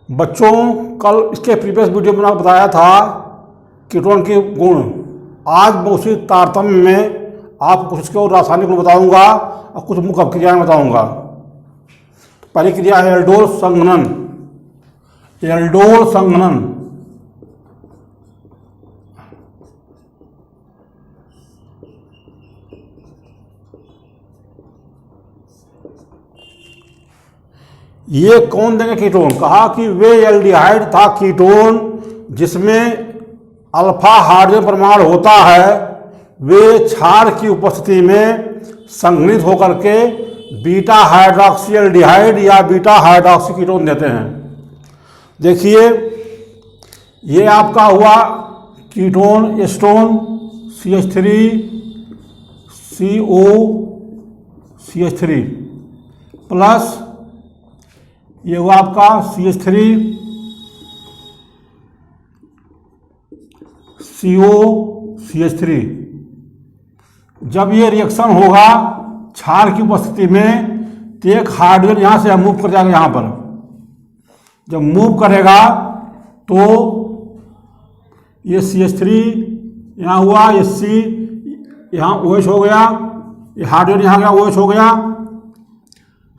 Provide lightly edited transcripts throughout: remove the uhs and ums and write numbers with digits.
बच्चों, कल इसके प्रीवियस वीडियो में आपको बताया था कीटोन के गुण। आज मैं उसी तारतम्य में आपको कुछ इसके और रासायनिक गुण बताऊंगा और कुछ मुख्य क्रियाएं बताऊंगा। पहली क्रिया है एल्डोल संघनन। एल्डोल संघनन ये कौन देंगे कीटोन? कहा कि वे एल्डिहाइड था कीटोन जिसमें अल्फा हाइड्रोजन परमाणु होता है, वे क्षार की उपस्थिति में संघनित होकर के बीटा हाइड्रोक्सी एल्डिहाइड या बीटा हाइड्रोक्सी कीटोन देते हैं। देखिए, ये आपका हुआ ketone Aston CH3CO CH3 plus ये हुआ आपका CH3COCH3। जब ये रिएक्शन होगा क्षार की उपस्थिति में तो एक हाइड्रोजन यहाँ से मूव कर जाएगा यहाँ पर। जब मूव करेगा तो ये CH3 यहाँ हुआ, ये C यहाँ OH हो गया, ये हाइड्रोजन यहाँ गया OH हो गया,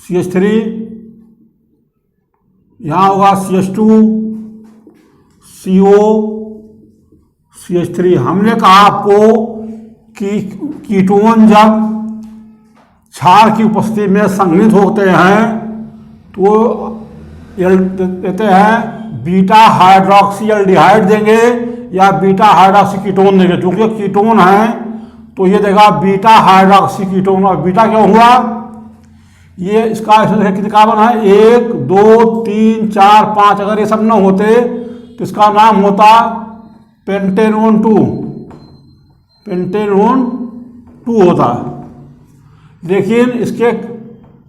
CH3 यहाँ होगा CH2 CO CH3। हमने कहा आपको कि कीटोन जब क्षार की उपस्थिति में संघनित होते हैं तो देते हैं बीटा हाइड्रोक्सी एल्डिहाइड देंगे या बीटा हाइड्रोक्सी कीटोन देंगे। क्योंकि कीटोन है तो ये देगा बीटा हाइड्रोक्सी कीटोन। और बीटा क्यों हुआ? ये इसका कितने कार्बन है? 1 2 3 4 5। अगर ये सब न होते तो इसका नाम होता पेंटेनोन 2 होता। लेकिन इसके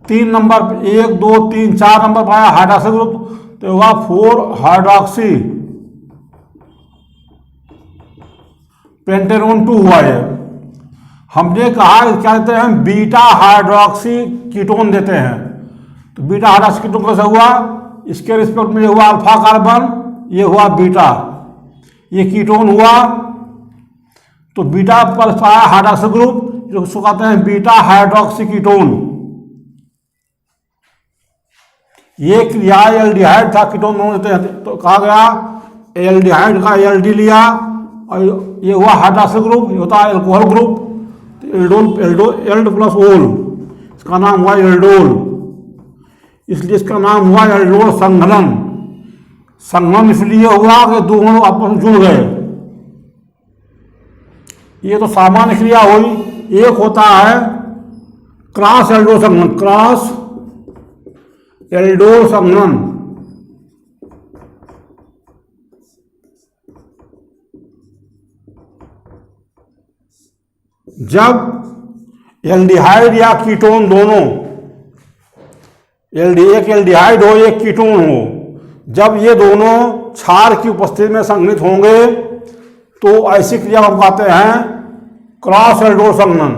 3 नंबर 1 2 3 4 नंबर पाया हाइड्रोक्सी ग्रुप तो होगा 4 हाइड्रोक्सी पेंटेनोन 2 हुआ। ये हमने कहा क्या देते हैं? बीटा हाइड्रोक्सी कीटोन देते हैं। तो बीटा हाइड्रोक्सी कीटोन कैसे हुआ? इसके रिस्पेक्ट में ये हुआ अल्फा कार्बन, ये हुआ बीटा, ये कीटोन हुआ। तो बीटा पर हाइड्रोक्सी ग्रुप जिसको कहते हैं बीटा हाइड्रोक्सी कीटोन। ये क्रिया एल्डिहाइड था कीटोन दोनों देते हैं। तो कहा गया एल्डिहाइड का एल्डी लिया और ये हुआ हाइड्रोक्सी ग्रुप, ये होता है एल्कोहल ग्रुप। एल्ड प्लस ओल, इसका नाम हुआ एल्डोल। इसलिए इसका नाम हुआ एल्डोल संघनन। संघनन इसलिए हुआ कि दोनों आपस में जुड़ गए। ये तो सामान्य क्रिया हुई। एक होता है क्रॉस एल्डोल संघनन। क्रॉस एल्डोल संघनन जब एल्डिहाइड या कीटोन दोनों, एक एल्डिहाइड हो एक कीटोन हो, जब ये दोनों क्षार की उपस्थिति में संघनित होंगे तो ऐसी क्रिया हम कहते हैं क्रॉस एल्डोल संघनन।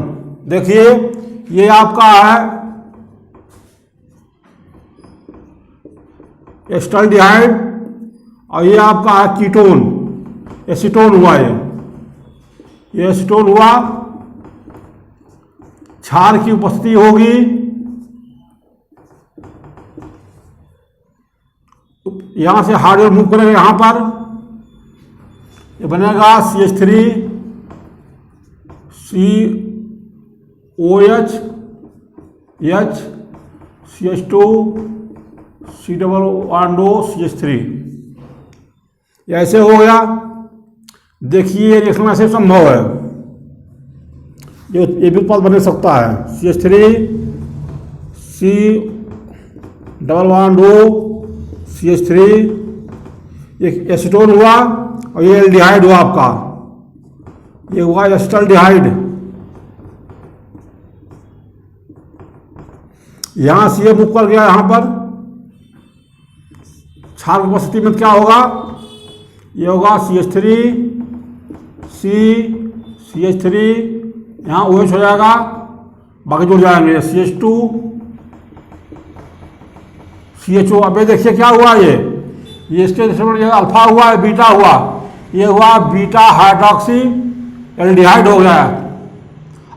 देखिए, ये आपका है एस्टल्डिहाइड और ये आपका है कीटोन, एसीटोन हुआ। ये एसीटोन हुआ, क्षार की उपस्थिति होगी, यहां से हाइड्रोजन मूव करेगा यहां पर, ये बनेगा CH3 COH H CH2 COCH3। ऐसे हो गया। देखिए रिएक्शन ऐसे संभव है, ये भी उत्पाद बन सकता है। CH3 C CH3 एक एसीटोन हुआ और ये एल्डिहाइड हुआ आपका, ये हुआ एस्टल्डिहाइड। यहां से ये मुक्त कर गया, यहां पर क्षार की उपस्थिति में क्या होगा? ये होगा CH3 CH3 यहाँ OH हो जाएगा, बाकी जुड़ जाएंगे CH2 CHO। अब देखिए क्या हुआ, ये ये इसके रिसेप्टर, ये अल्फा हुआ है, बीटा हुआ, ये हुआ बीटा हाइड्रोक्सी एल्डिहाइड हो गया,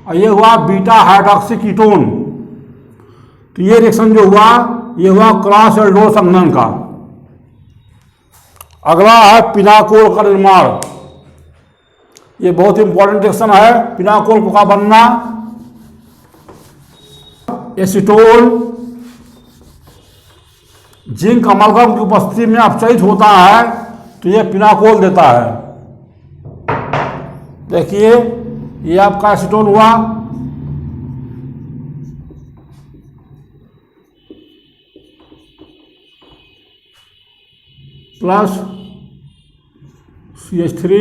और ये हुआ बीटा हाइड्रोक्सी कीटोन। तो ये रिएक्शन जो हुआ, ये हुआ क्रॉस एल्डोल संघनन का। अगला है पिनाकोल का निर्माण। ये बहुत इंपॉर्टेंट रिएक्शन है, पिनाकोल का बनना। एसीटोन जिंक अमलगम की उपस्थिति में अपचयित होता है, तो ये पिनाकोल देता है। देखिए ये आपका एसीटोन हुआ, प्लस CH3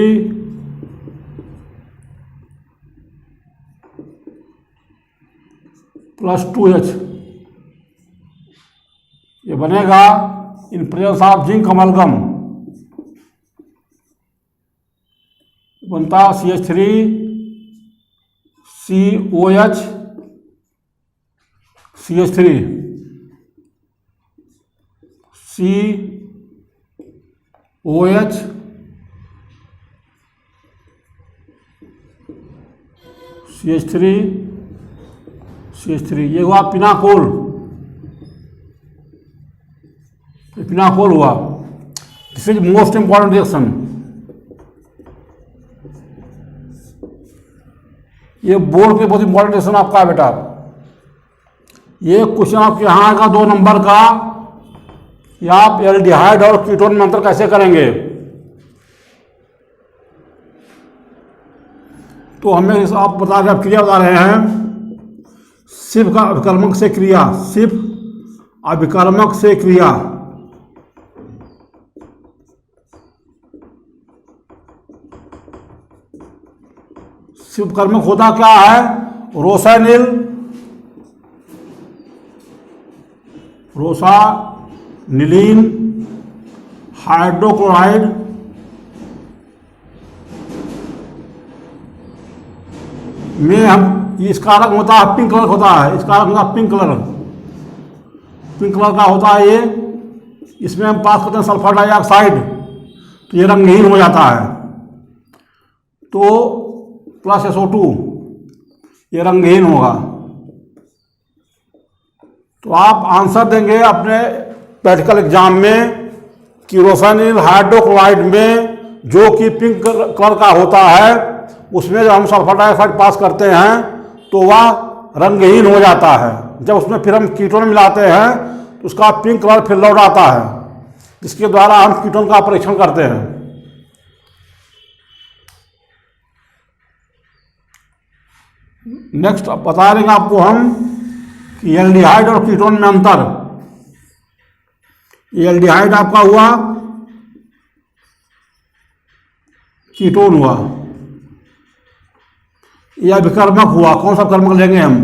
प्लस 2H, ये बनेगा in presence of zinc amalgam, बनता CH3 COH CH3 COH CH3 CH3, ये हुआ पिनाकोल, पिनाकोल हुआ। This is most important reaction. ये बोर्ड के बहुत इंपॉर्टेंट रिएक्शन आपका है बेटा। ये क्वेश्चन आपके यहाँ आएगा 2 नंबर का, या आप एल्डिहाइड और कीटोन में अंतर कैसे करेंगे। तो हमें आप बता रहे, आप क्रिया बता रहे हैं, सिर्फ का अभिकर्मक से क्रिया, सिर्फ अभिकर्मक से क्रिया। सिर्फ कर्मक होता क्या है, रोसानिल, रोसानिलीन हाइड्रोक्लोराइड में हम, इसका रंग होता है पिंक कलर होता है, इसका रंग होता है पिंक कलर, पिंक कलर का होता है ये। इसमें हम पास करते हैं सल्फर डाइऑक्साइड, तो ये रंगहीन हो जाता है। तो प्लस SO2, ये रंगहीन होगा। तो आप आंसर देंगे अपने प्रैक्टिकल एग्जाम में कि रोसानिल हाइड्रोक्लोराइड में जो कि पिंक कलर का होता है, उसमें जब हम सल्फर डाइऑक्साइड पास करते हैं तो वह रंगहीन हो जाता है। जब उसमें फिर हम कीटोन मिलाते हैं तो उसका पिंक कलर फिर लौट आता है, जिसके द्वारा हम कीटोन का परीक्षण करते हैं। नेक्स्ट बता देंगे आपको हम कि एल्डिहाइड और कीटोन में अंतर। ये एल्डिहाइड आपका हुआ, कीटोन हुआ, यह अभिकर्मक हुआ। कौन सा कर्मक लेंगे हम,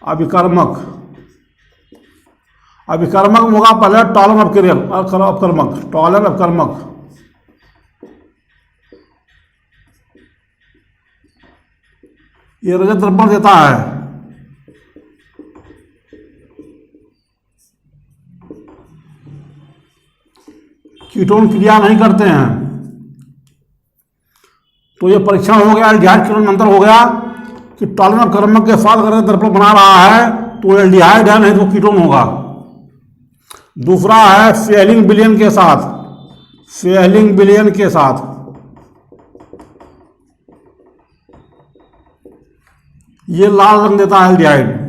अभिकर्मक। अभिकर्मक होगा पहले टॉलन अपकर्मक, टॉलन अपकर्मक। ये रजत दर्पण देता है। कीटोन क्रिया नहीं करते हैं, तो ये परीक्षण हो गया, एल्डिहाइड कीटोन में अंतर हो गया कि टॉलन अपकर्मक के साथ अगर दर्पण बना रहा है तो एल्डिहाइड है, नहीं तो कीटोन होगा। दूसरा है फेलिंग विलयन के साथ, फेलिंग विलयन के साथ। ये लाल रंग देता है एल्डिहाइड।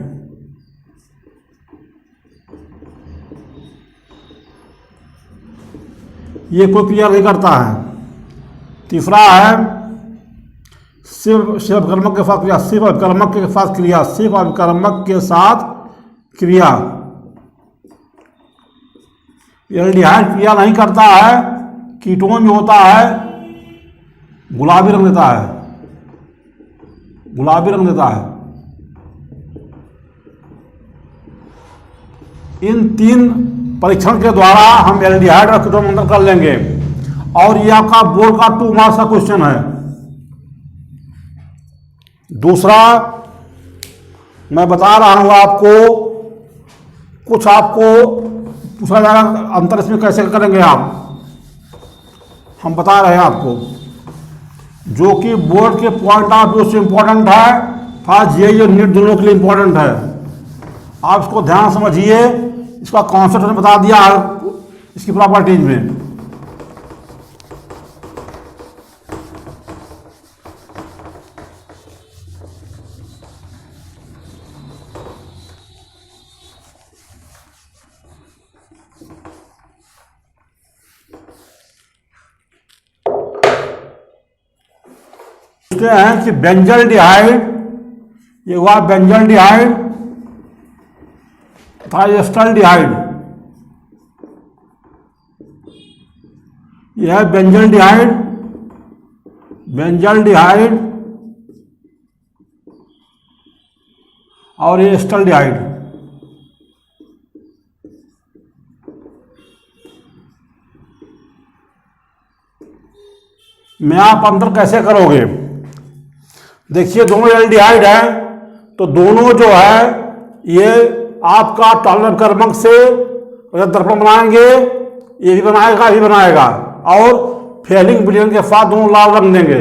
ये कोई क्रिया नहीं करता है। तीसरा है सिर्फ अभिकर्मक के साथ क्रिया, सिर्फ अभिकर्मक के साथ क्रिया, सिर्फ अभिकर्मक के साथ क्रिया। एल्डिहाइड क्रिया नहीं करता है। कीटोन जो होता है गुलाबी रंग देता है, गुलाबी रंग देता है। इन 3 परीक्षण के द्वारा हम एल्डिहाइड और कीटोन में अंतर कर लेंगे। और ये आपका बोर्ड का 2 मार्क्स का क्वेश्चन है। दूसरा मैं बता रहा हूं आपको, कुछ आपको पूछा जाएगा अंतर इसमें कैसे करेंगे आप, हम बता रहे हैं आपको, जो कि बोर्ड के पॉइंट ऑफ व्यू से इम्पोर्टेंट है, था जेईई और नीट दोनों के लिए इम्पोर्टेंट है। आप इसको ध्यान समझिए, इसका कॉन्सेप्ट मैंने बता दिया है इसकी प्रॉपर्टीज में। पूछते हैं कि बेंजल डिहाइड, ये हुआ बेंजल डिहाइड तथा एस्टर डिहाइड, यह है बेंजल डिहाइड, बेंजल डिहाइड और ये एस्टर डिहाइड। में आप अंतर कैसे करोगे? देखिए दोनों एल्डिहाइड है, तो दोनों जो है ये आपका टॉलरेंट क्रमांक से दर्पण बनाएंगे, ये भी बनाएगा, ये भी बनाएगा, और फेलिंग विलयन के साथ दोनों लाल रंग देंगे।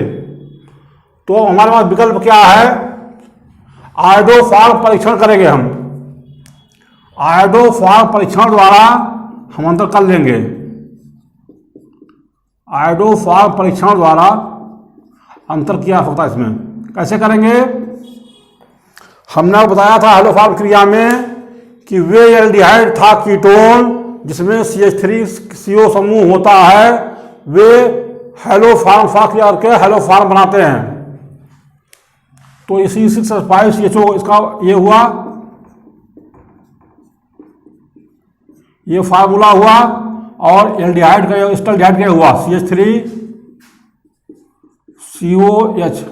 तो हमारे पास विकल्प क्या है? आयोडोफॉर्म परीक्षण करेंगे हम, आयोडोफॉर्म परीक्षण द्वारा हम अंतर कर लेंगे। आयोडोफॉर्म परीक्षण द्वारा अंतर किया सकता है। इसमें कैसे करेंगे? हमने बताया था हेलोफॉर्म क्रिया में कि वे एल्डिहाइड था कीटोन जिसमें CH3CO समूह होता है, वे हेलोफॉर्म क्रिया करके हेलोफॉर्म बनाते हैं। तो इसी 6H5CHO इसका ये हुआ, ये फार्मूला हुआ, और एल्डिहाइड का एस्टल्डिहाइड का हुआ CH3COH।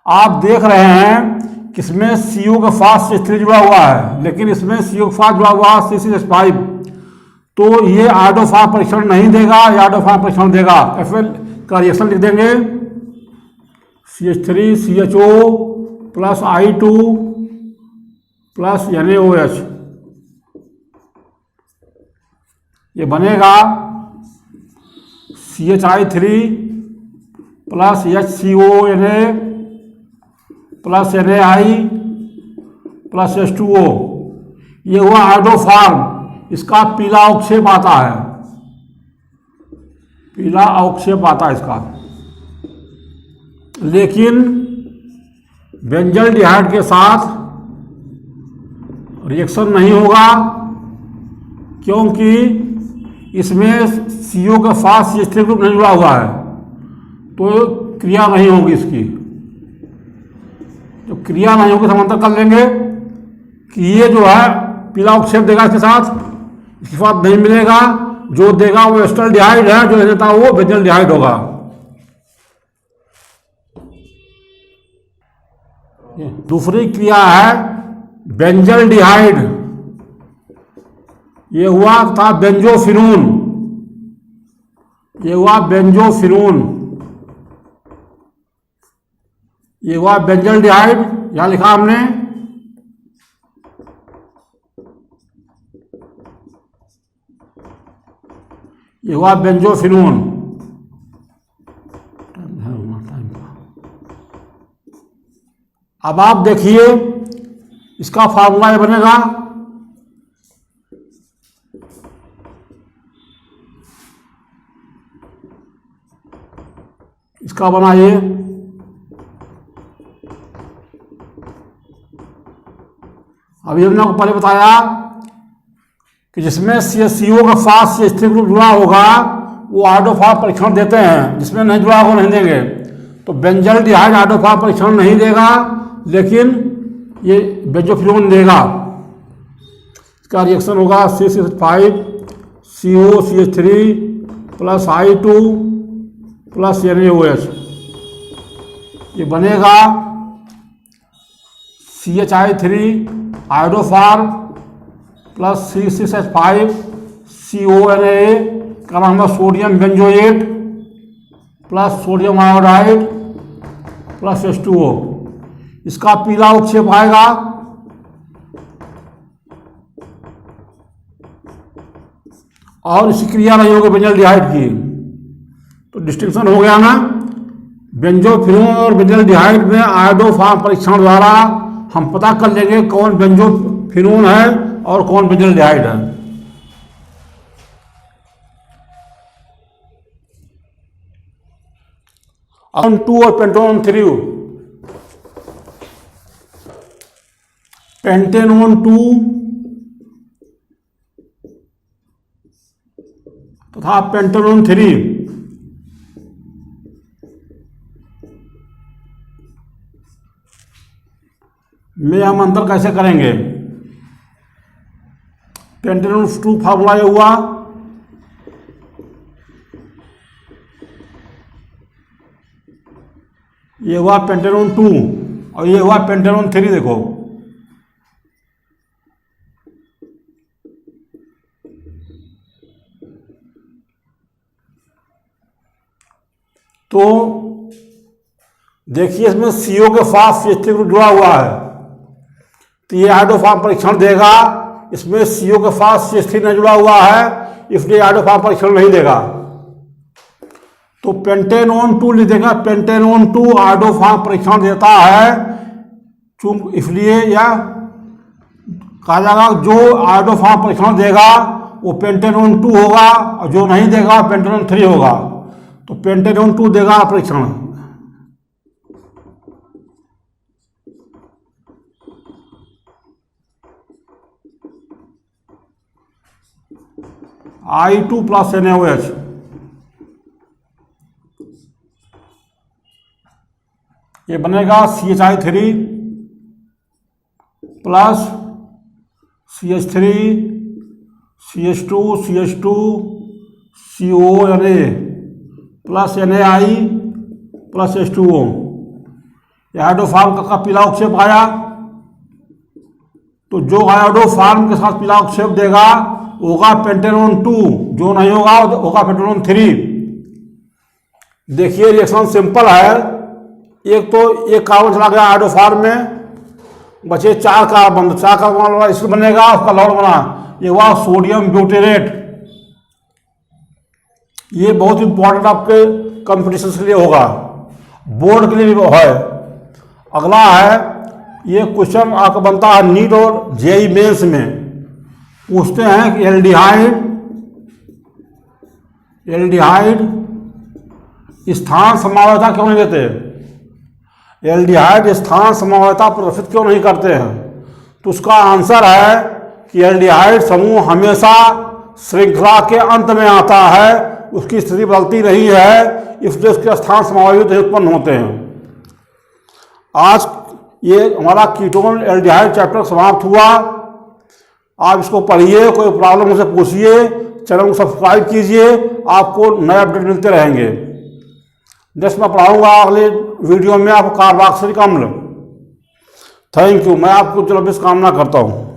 आप देख रहे हैं कि इसमें CO के साथ CH3 जुड़ा हुआ है, लेकिन इसमें CO के साथ जुड़ा हुआ C6H5, तो ये आयोडोफॉर्म परीक्षण नहीं देगा, ये आयोडोफॉर्म परीक्षण देगा। FL का रिएक्शन लिख देंगे, CH3CHO plus I2 plus NaOH, ये बनेगा CHI3 plus HCONA plus NaI plus H2O, ये हुआ आयोडोफॉर्म। इसका पीला अवक्षेप आता है, पीला अवक्षेप आता है इसका। लेकिन बेंजल डिहाइड के साथ रिएक्शन नहीं होगा, क्योंकि इसमें CO के साथ CH3 ग्रुप नहीं जुड़ा हुआ है, तो क्रिया नहीं होगी इसकी। जो क्रिया नहीं होगी हम अंतर कर लेंगे कि ये जो है पीला अवक्षेप देगा इसके साथ, इसके साथ नहीं मिलेगा, जो देगा वो एस्टल्डिहाइड है, जो देता वो बेंजल डिहाइड होगा। दूसरी क्रिया है बेंजल डिहाइड, ये हुआ था बेंजोफिनोन, ये हुआ बेंजोफिनोन, ये हुआ बेंजल डिहाइड, यहां लिखा हमने, ये हुआ बेंजोफिनोन। अब आप देखिए इसका फार्मूला ये बनेगा, इसका बना ये, अभी हमने आपको पहले बताया कि जिसमें CO का साथ CH3 ग्रुप जुड़ा होगा वो आयोडोफॉर्म परीक्षण देते हैं, जिसमें नहीं जुड़ा होगा नहीं देंगे। तो बेंजल डिहाइड आयोडोफॉर्म परीक्षण नहीं देगा, लेकिन ये बेंजोफिनोन देगा। इसका रिएक्शन होगा C6H5 COCH3 plus I2 plus NaOH, ये बनेगा CHI3 iodoform plus C6H5 CONA का नाम है sodium benzoate plus sodium iodide plus H2O। इसका पीला अवक्षेप आएगा, और इसकी क्रिया नहीं होगी बेंजल्डिहाइड की, तो डिस्टिंक्शन हो गया ना। बेंजोफिनोन और बेंजल्डिहाइड में आयोडोफॉर्म परीक्षण द्वारा हम पता कर लेंगे कौन बेंजोफिनोन है और कौन बेंजल्डिहाइड है। पेंटेनोन 2 और पेंटेनोन 3, पेंटेनोन 2 तथा पेंटेनोन 3 में हम अंतर कैसे करेंगे। पेंटेनोन 2 फार्मूला ये हुआ, ये हुआ पेंटेनोन 2 और ये हुआ पेंटेनोन 3। देखो तो देखिए इसमें CO के साथ CH3 ग्रुप जुड़ा हुआ है, तो ये आयोडोफॉर्म परीक्षण देगा। इसमें CO के साथ CH3 नहीं जुड़ा हुआ है, इसलिए आयोडोफॉर्म परीक्षण नहीं देगा। तो पेंटेनोन 2 लिख देगा, पेंटेनोन 2 आयोडोफॉर्म परीक्षण देता है, चूंकि इसलिए यह कहा जाएगा जो आयोडोफॉर्म परीक्षण देगा वो पेंटेनोन 2 होगा और जो नहीं देगा पेंटेनोन 3 होगा। तो पेंटेनोन 2 देगा परीक्षण। I2 प्लस NaOH, ये बनेगा CHI3 plus CH3 CH2 CH2 CONA plus NaI plus H2O। Iodoform का पीला अवक्षेप आया, तो जो आयोडोफॉर्म के साथ पीला अवक्षेप देगा होगा पेंटेनोन 2, जो नहीं होगा होगा पेंटेनोन 3। देखिए रिएक्शन सिंपल है। एक तो एक कार्बन चला गया आयोडोफॉर्म में, बचे 4 कार्बन, 4 कार्बन वाला इसमें बनेगा, उसका लौट बना, ये हुआ सोडियम ब्यूटेरेट। ये बहुत इंपॉर्टेंट आपके कंपटीशन के लिए होगा, बोर्ड के लिए भी है। अगला है, ये क्वेश्चन आपका बनता है नीट और जेईई मेंस में, पूछते हैं कि एल्डिहाइड स्थान समावयता क्यों नहीं देते, एल्डिहाइड स्थान समावयता प्रदर्शित क्यों नहीं करते हैं। तो उसका आंसर है कि एल्डिहाइड समूह हमेशा श्रृंखला के अंत में आता है, उसकी स्थिति बदलती नहीं है, इसलिए उसके स्थान समावयित उत्पन्न होते हैं। आज ये हमारा कीटोन एल्डिहाइड चैप्टर समाप्त हुआ। आप इसको पढ़िए, कोई प्रॉब्लम उसे पूछिए, चैनल को सब्सक्राइब कीजिए, आपको नए अपडेट मिलते रहेंगे। नेक्स्ट मैं पढ़ाऊंगा अगले वीडियो में आपको कार्बोक्सिलिक अम्ल। थैंक यू, मैं आपको जल्द कामना करता हूँ।